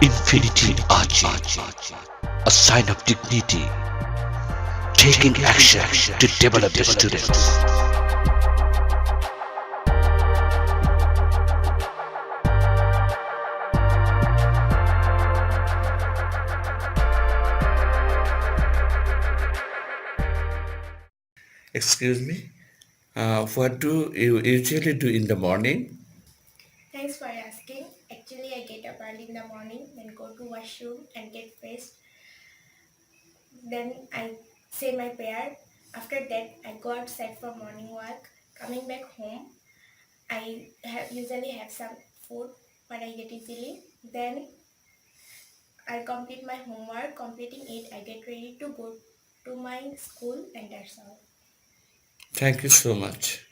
Infinity Archie, a sign of dignity, taking action to develop the students. Excuse me, what do you usually do in the morning? Thanks for asking. Actually, I get up early in the morning, then go to washroom and get fresh. Then I say my prayer. After that, I go outside for morning walk. Coming back home, usually have some food what I get easily. Then I complete my homework. Completing it, I get ready to go to my school, and that's all. Thank you so much.